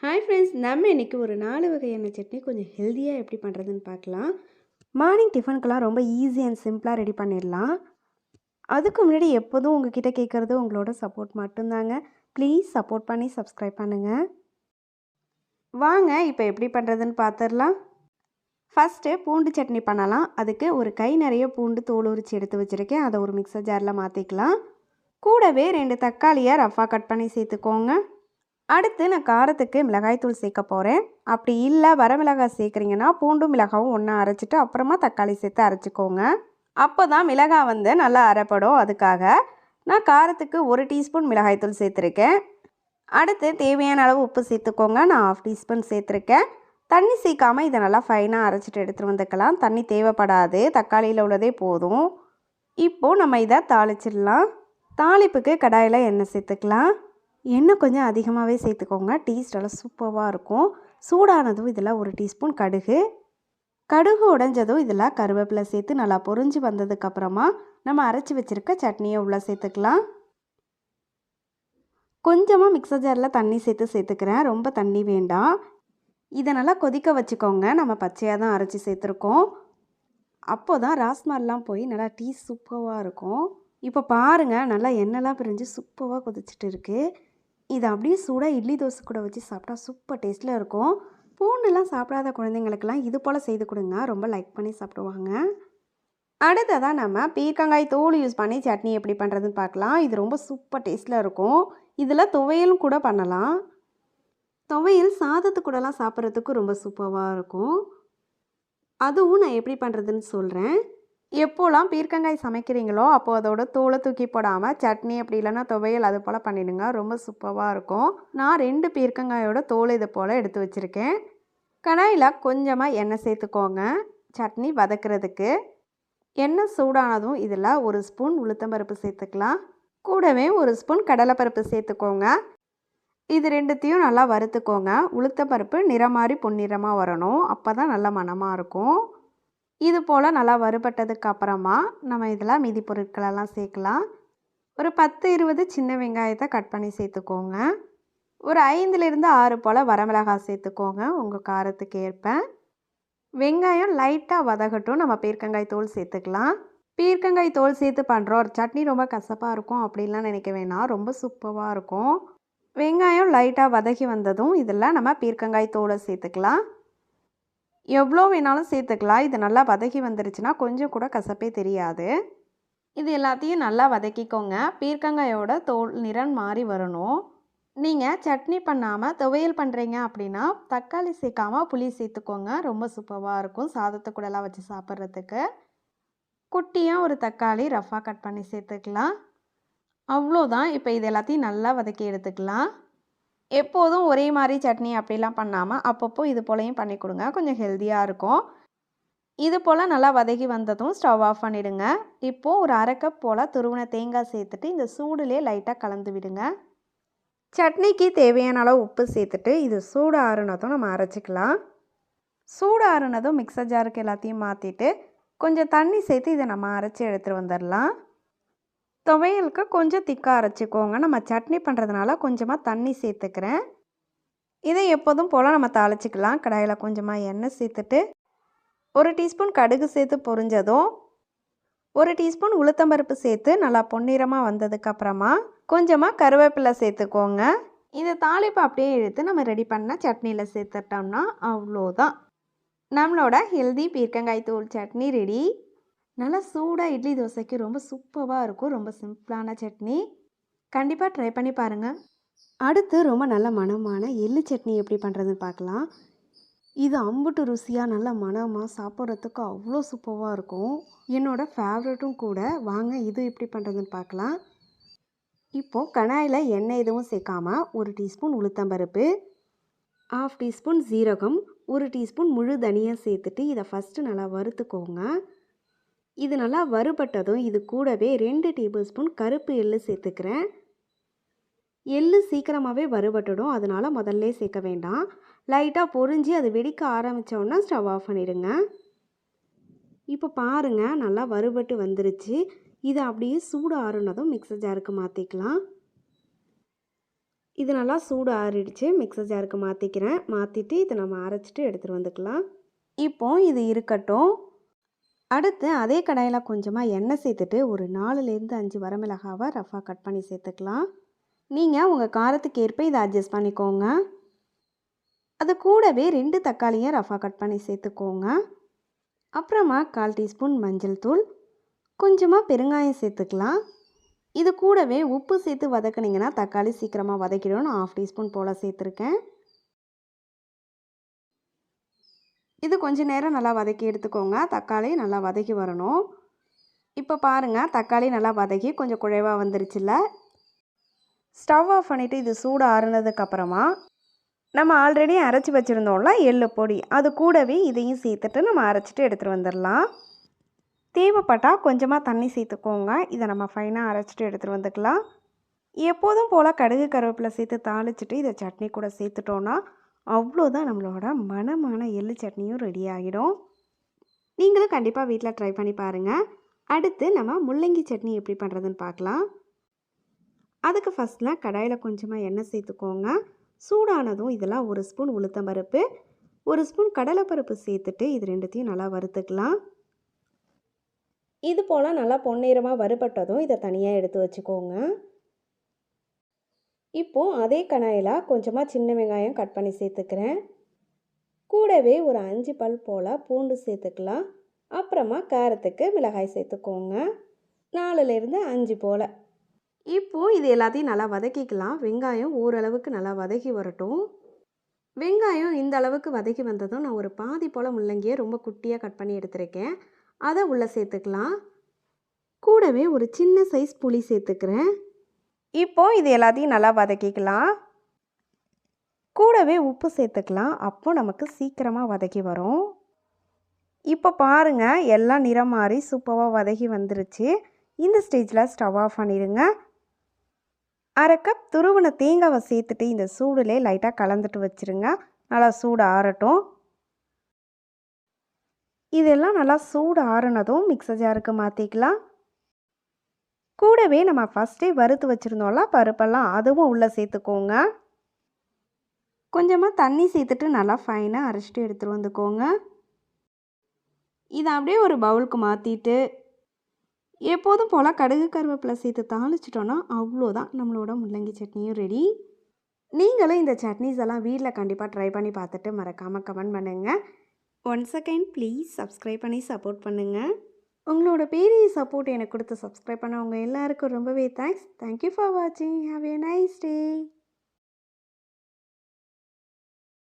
Hi friends, நம்ம இன்றைக்கி ஒரு 4 வகையான சட்னி கொஞ்சம் ஹெல்த்தியாக எப்படி பண்ணுறதுன்னு பார்க்கலாம். மார்னிங் டிஃபனுக்கெல்லாம் ரொம்ப ஈஸி அண்ட் சிம்பிளாக ரெடி பண்ணிடலாம். அதுக்கு முன்னாடி எப்போதும் உங்ககிட்ட கேட்குறது உங்களோட சப்போர்ட் மட்டும்தாங்க. ப்ளீஸ் சப்போர்ட் பண்ணி சப்ஸ்கிரைப் பண்ணுங்கள். வாங்க இப்போ எப்படி பண்ணுறதுன்னு பார்த்துடலாம். ஃபஸ்ட்டு பூண்டு சட்னி பண்ணலாம். அதுக்கு ஒரு கை நிறைய பூண்டு தோல் உரித்து எடுத்து வச்சுருக்கேன். அதை ஒரு மிக்சர் ஜாரில் மாற்றிக்கலாம். கூடவே 2 தக்காளியை ரஃபாக கட் பண்ணி சேர்த்துக்கோங்க. அடுத்து நான் காரத்துக்கு மிளகாய்த்தூள் சேர்க்க போகிறேன். அப்படி இல்லை வரமிளகாய் சேர்க்குறீங்கன்னா பூண்டும் மிளகாவும் ஒன்றா அரைச்சிட்டு அப்புறமா தக்காளி சேர்த்து அரைச்சிக்கோங்க. அப்போ தான் மிளகாய் நல்லா அரைப்படும். அதுக்காக நான் காரத்துக்கு 1 டீஸ்பூன் மிளகாய்த்தூள் சேர்த்துருக்கேன். அடுத்து தேவையான அளவு உப்பு சேர்த்துக்கோங்க. நான் 1/2 டீஸ்பூன் சேர்த்துருக்கேன். தண்ணி சேர்க்காமல் இதை நல்லா ஃபைனாக அரைச்சிட்டு எடுத்துகிட்டு வந்துக்கலாம். தண்ணி தேவைப்படாது, தக்காளியில் உள்ளதே போதும். இப்போது நம்ம இதை தாளிச்சிடலாம். தாளிப்புக்கு கடாயில் எண்ணெய் சேர்த்துக்கலாம். எண்ணெய் கொஞ்சம் அதிகமாகவே சேர்த்துக்கோங்க. டேஸ்ட் நல்லா சூப்பராக இருக்கும். சூடானதும் இதில் 1 டீஸ்பூன் கடுகு உடைஞ்சதும் இதில் கருவேப்பிலை சேர்த்து நல்லா பொரிஞ்சு வந்ததுக்கப்புறமா நம்ம அரைச்சி வச்சுருக்க சட்னியை உள்ளே சேர்த்துக்கலாம். கொஞ்சமாக மிக்சர் ஜாரில் தண்ணி சேர்த்துக்கிறேன். ரொம்ப தண்ணி வேண்டாம். இதை நல்லா கொதிக்க வச்சுக்கோங்க. நம்ம பச்சையாக தான் அரைச்சி சேர்த்துருக்கோம். அப்போ தான் ராஸ்மாலாம் போய் நல்லா டேஸ்ட் சூப்பராக இருக்கும். இப்போ பாருங்கள், நல்லா எண்ணெய்லாம் பிரிஞ்சு சூப்பராக கொதிச்சுட்டு இருக்குது. இதை அப்படியே சூடாக இட்லி தோசை கூட வச்சு சாப்பிட்டா சூப்பர் டேஸ்ட்டில் இருக்கும். பூண்டுலாம் சாப்பிடாத குழந்தைங்களுக்கெல்லாம் இது போல் செய்து கொடுங்க, ரொம்ப லைக் பண்ணி சாப்பிடுவாங்க. அடுத்ததாக நம்ம பீர்க்கங்காய் தோல் யூஸ் பண்ணி சட்னி எப்படி பண்ணுறதுன்னு பார்க்கலாம். இது ரொம்ப சூப்பர் டேஸ்ட்டில் இருக்கும். இதில் துவையலும் கூட பண்ணலாம். துவையல் சாதத்து கூடலாம் சாப்பிட்றதுக்கு ரொம்ப சூப்பராக இருக்கும். அதுவும் நான் எப்படி பண்ணுறதுன்னு சொல்கிறேன். எப்போலாம் பீர்க்கங்காய் சமைக்கிறீங்களோ அப்போது அதோட தோலை தூக்கி போடாமல் சட்னி அப்படி இல்லைன்னா துவையல் அது போல் பண்ணிவிடுங்க, ரொம்ப சூப்பராக இருக்கும். நான் 2 பீர்க்கங்காயோட தோல் இது போல் எடுத்து வச்சுருக்கேன். கடாயில் கொஞ்சமாக எண்ணெய் சேர்த்துக்கோங்க சட்னி வதக்கிறதுக்கு. எண்ணெய் சூடானதும் இதில் 1 ஸ்பூன் உளுத்தம்பருப்பு சேர்த்துக்கலாம். கூடவே 1 ஸ்பூன் கடலைப்பருப்பு சேர்த்துக்கோங்க. இது ரெண்டுத்தையும் நல்லா வறுத்துக்கோங்க. உளுத்தம்பருப்பு நிறம் மாதிரி பொன்னிறமாக வரணும், அப்போ தான் நல்லா மணமாக இருக்கும். இது போல் நல்லா வறுபட்டதுக்கு அப்புறமா நம்ம இதில் மீதி பொருட்களெல்லாம் சேர்க்கலாம். ஒரு 10-20 சின்ன வெங்காயத்தை கட் பண்ணி சேர்த்துக்கோங்க. ஒரு 5லேருந்து 6 போல் வரமிளகாய் சேர்த்துக்கோங்க உங்கள் காரத்துக்கு ஏற்ப. வெங்காயம் லைட்டாக வதகட்டும். நம்ம பீர்க்கங்காய் தோல் சேர்த்துக்கலாம். பீர்க்கங்காய் தோல் சேர்த்து பண்ணுறோம் சட்னி ரொம்ப கசப்பாக இருக்கும் அப்படின்லாம் நினைக்க வேணாம், ரொம்ப சூப்பராக இருக்கும். வெங்காயம் லைட்டாக வதகி வந்ததும் இதில் நம்ம பீர்க்கங்காய் தோலை சேர்த்துக்கலாம். எவ்வளோ வேணாலும் சேர்த்துக்கலாம். இது நல்லா வதக்கி வந்துருச்சுன்னா கொஞ்சம் கூட கசப்பே தெரியாது. இது எல்லாத்தையும் நல்லா வதக்கிக்கோங்க. பீர்க்கங்காயோட தோல் நிறம் மாறி வரணும். நீங்கள் சட்னி பண்ணாமல் துவையல் பண்ணுறீங்க அப்படின்னா தக்காளி சேர்க்காமல் புளி சேர்த்துக்கோங்க, ரொம்ப சூப்பராக இருக்கும் சாதத்தை கூடலாம் வச்சு சாப்பிட்றதுக்கு. குட்டியாக ஒரு தக்காளி ரஃபாக கட் பண்ணி சேர்த்துக்கலாம். அவ்வளோதான். இப்போ இது எல்லாத்தையும் நல்லா வதக்கி எடுத்துக்கலாம். எப்போதும் ஒரே மாதிரி சட்னி அப்படிலாம் பண்ணாமல் அப்பப்போ இது போலையும் பண்ணி கொடுங்க, கொஞ்சம் ஹெல்த்தியாக இருக்கும். இது போல் நல்லா வதக்கி வந்ததும் ஸ்டவ் ஆஃப் பண்ணிவிடுங்க. இப்போது ஒரு 1/2 கப் போல் துருவின தேங்காய் சேர்த்துட்டு இந்த சூடுலேயே லைட்டாக கலந்து விடுங்க. சட்னிக்கு தேவையான அளவு உப்பு சேர்த்துட்டு இது சூடு ஆறுனதும் நம்ம அரைச்சிக்கலாம். சூடு ஆறுனதும் மிக்சர் ஜாருக்கு எல்லாத்தையும் மாற்றிட்டு கொஞ்சம் தண்ணி சேர்த்து இதை நம்ம அரைச்சி எடுத்துகிட்டு வந்துடலாம். துவையலுக்கு கொஞ்சம் திக்காக அரைச்சிக்கோங்க. நம்ம சட்னி பண்ணுறதுனால கொஞ்சமாக தண்ணி சேர்த்துக்கிறேன். இதை எப்போதும் போல் நம்ம தாளிச்சிக்கலாம். கடாயில் கொஞ்சமாக எண்ணெய் சேர்த்துட்டு 1 டீஸ்பூன் கடுகு சேர்த்து பொரிஞ்சதும் 1 டீஸ்பூன் உளுத்தம்பருப்பு சேர்த்து நல்லா பொன்னிறமாக வந்ததுக்கப்புறமா கொஞ்சமாக கருவேப்பிலை சேர்த்துக்கோங்க. இந்த தாளிப்பை அப்படியே எடுத்து நம்ம ரெடி பண்ண சட்னியில் சேர்த்துட்டோம்னா அவ்வளோதான், நம்மளோட ஹெல்தி பீர்க்கங்காய் தூள் சட்னி ரெடி. நல்லா சூடாக இட்லி தோசைக்கு ரொம்ப சூப்பராக இருக்கும். ரொம்ப சிம்பிளான சட்னி, கண்டிப்பாக ட்ரை பண்ணி பாருங்கள். அடுத்து ரொம்ப நல்ல மணமான எள்ளு சட்னி எப்படி பண்ணுறதுன்னு பார்க்கலாம். இது அம்புட்டு ருசியாக நல்ல மணமாக சாப்பிட்றதுக்கு அவ்வளோ சூப்பராக இருக்கும். என்னோடய ஃபேவரட்டும் கூட. வாங்க இது எப்படி பண்ணுறதுன்னு பார்க்கலாம். இப்போது கடாயில் எண்ணெய் எதுவும் சேர்க்காமல் 1 டீஸ்பூன் உளுத்தம்பருப்பு, 1/2 டீஸ்பூன் சீரகம், 1 டீஸ்பூன் முழு தனியா சேர்த்துட்டு இதை ஃபஸ்ட்டு நல்லா வறுத்துக்கோங்க. இது நல்லா வறுபட்டதும் இது கூடவே 2 டேபிள் ஸ்பூன் கருப்பு எள்ளு சேர்த்துக்கிறேன். எள்ளு சீக்கிரமாகவே வறுபட்டுடும், அதனால் முதல்ல சேர்க்க வேண்டாம். லைட்டாக பொரிஞ்சு அது வெடிக்க ஆரம்பித்தோன்னா ஸ்டவ் ஆஃப் பண்ணிடுங்க. இப்போ பாருங்கள், நல்லா வறுபட்டு வந்துருச்சு. இதை அப்படியே சூடு ஆறுனதும் மிக்சர் ஜாருக்கு மாற்றிக்கலாம். இது நல்லா சூடு ஆறிடுச்சு. மிக்ஸர் ஜாருக்கு மாற்றிக்கிறேன். மாற்றிட்டு இதை நம்ம அரைச்சிட்டு எடுத்துகிட்டு வந்துக்கலாம். இப்போ இது இருக்கட்டும். அடுத்து அதே கடாயில் கொஞ்சமாக எண்ணெய் சேர்த்துட்டு ஒரு 4லேருந்து 5 வரமிளகாவை ரஃபாக கட் பண்ணி சேர்த்துக்கலாம். நீங்கள் உங்கள் காரத்துக்கு ஏற்ப இதை அட்ஜஸ்ட் பண்ணிக்கோங்க. அது கூடவே 2 தக்காளியை ரஃபாக கட் பண்ணி சேர்த்துக்கோங்க. அப்புறமா 1/4 டீஸ்பூன் மஞ்சள் தூள், கொஞ்சமாக பெருங்காயம் சேர்த்துக்கலாம். இது கூடவே உப்பு சேர்த்து வதக்குனிங்கன்னா தக்காளி சீக்கிரமாக வதக்கிடும். நான் 1/2 டீஸ்பூன் போல் சேர்த்துருக்கேன். இது கொஞ்சம் நேரம் நல்லா வதக்கி எடுத்துக்கோங்க. தக்காளி நல்லா வதக்கி வரணும். இப்போ பாருங்கள், தக்காளி நல்லா வதக்கி கொஞ்சம் குழைவாக வந்துருச்சுல்ல. ஸ்டவ் ஆஃப் பண்ணிவிட்டு இது சூடு ஆறுனதுக்கப்புறமா நம்ம ஆல்ரெடி அரைச்சி வச்சுருந்தோம்ல எள்ளு பொடி, அது கூடவே இதையும் சேர்த்துட்டு நம்ம அரைச்சிட்டு எடுத்துகிட்டு வந்துடலாம். தேவைப்பட்டால் கொஞ்சமாக தண்ணி சேர்த்துக்கோங்க. இதை நம்ம ஃபைனாக அரைச்சிட்டு எடுத்துகிட்டு வந்துக்கலாம். எப்போதும் போல் கடுகு கருவேப்பிலை சேர்த்து தாளிச்சிட்டு இதை சட்னி கூட சேர்த்துட்டோன்னா அவ்வளோதான், நம்மளோட மணமான எள்ளு சட்னியும் ரெடி ஆகிடும். நீங்களும் கண்டிப்பாக வீட்டில் ட்ரை பண்ணி பாருங்கள். அடுத்து நம்ம முள்ளங்கி சட்னி எப்படி பண்ணுறதுன்னு பார்க்கலாம். அதுக்கு ஃபஸ்ட்டில் கடாயில் கொஞ்சமாக எண்ணெய் சேர்த்துக்கோங்க. சூடானதும் இதெல்லாம் 1 ஸ்பூன் உளுத்தம்பருப்பு, 1 ஸ்பூன் கடலைப்பருப்பு சேர்த்துட்டு இது ரெண்டுத்தையும் நல்லா வறுத்துக்கலாம். இது போல் நல்லா பொன்னிறமாக வறுபட்டதும் இதை தனியாக எடுத்து வச்சுக்கோங்க. இப்போது அதே கடாயில் கொஞ்சமாக சின்ன வெங்காயம் கட் பண்ணி சேர்த்துக்கிறேன். கூடவே ஒரு 5 பல் போல் பூண்டு சேர்த்துக்கலாம். அப்புறமா காரத்துக்கு மிளகாய் சேர்த்துக்கோங்க, 4லேருந்து 5 போல். இப்போது இது எல்லாத்தையும் நல்லா வதக்கிக்கலாம். வெங்காயம் ஓரளவுக்கு நல்லா வதக்கி வரட்டும். வெங்காயம் இந்த அளவுக்கு வதக்கி வந்ததும் நான் ஒரு பாதி போல் முள்ளங்கியை ரொம்ப குட்டியாக கட் பண்ணி எடுத்துருக்கேன். அதை உள்ளே சேர்த்துக்கலாம். கூடவே ஒரு சின்ன சைஸ் புளி சேர்த்துக்கிறேன். இப்போது இது எல்லாத்தையும் நல்லா வதக்கிக்கலாம். கூடவே உப்பு சேர்த்துக்கலாம். அப்போது நமக்கு சீக்கிரமாக வதக்கி வரும். இப்போ பாருங்கள், எல்லாம் நிறம் மாறி சூப்பராக வதக்கி வந்துருச்சு. இந்த ஸ்டேஜில் ஸ்டவ் ஆஃப் பண்ணிடுங்க. 1/2 கப் துருவின தேங்காவை சேர்த்துட்டு இந்த சூடுலே லைட்டாக கலந்துட்டு வச்சுருங்க. நல்லா சூடு ஆறட்டும். இதெல்லாம் நல்லா சூடு ஆறுனதும் மிக்ஸர் ஜாருக்கு மாற்றிக்கலாம். கூடவே நம்ம ஃபஸ்ட்டே வறுத்து வச்சுருந்தோம்ல பருப்பெல்லாம், அதுவும் உள்ளே சேர்த்துக்கோங்க. கொஞ்சமாக தண்ணி சேர்த்துட்டு நல்லா ஃபைனாக அரைச்சிட்டு எடுத்துகிட்டு வந்துக்கோங்க. இதை அப்படியே ஒரு பவுலுக்கு மாற்றிட்டு எப்போதும் போல் கடுகு கருவேப்பிலை சேர்த்து தாளிச்சிட்டோன்னா அவ்வளோதான், நம்மளோட முள்ளங்கி சட்னியும் ரெடி. நீங்களும் இந்த சட்னிஸ் எல்லாம் வீட்டில் கண்டிப்பாக ட்ரை பண்ணி பார்த்துட்டு மறக்காமல் கமெண்ட் பண்ணுங்கள். ஒன்ஸ் அகைன் ப்ளீஸ் சப்ஸ்கிரைப் பண்ணி சப்போர்ட் பண்ணுங்கள். உங்களோட பெரிய சப்போர்ட் எனக்கு கொடுத்து சப்ஸ்கிரைப் பண்ண உங்கள் எல்லாருக்கும் ரொம்பவே தேங்க்ஸ். தேங்க்யூ ஃபார் வாட்சிங். Have a nice day.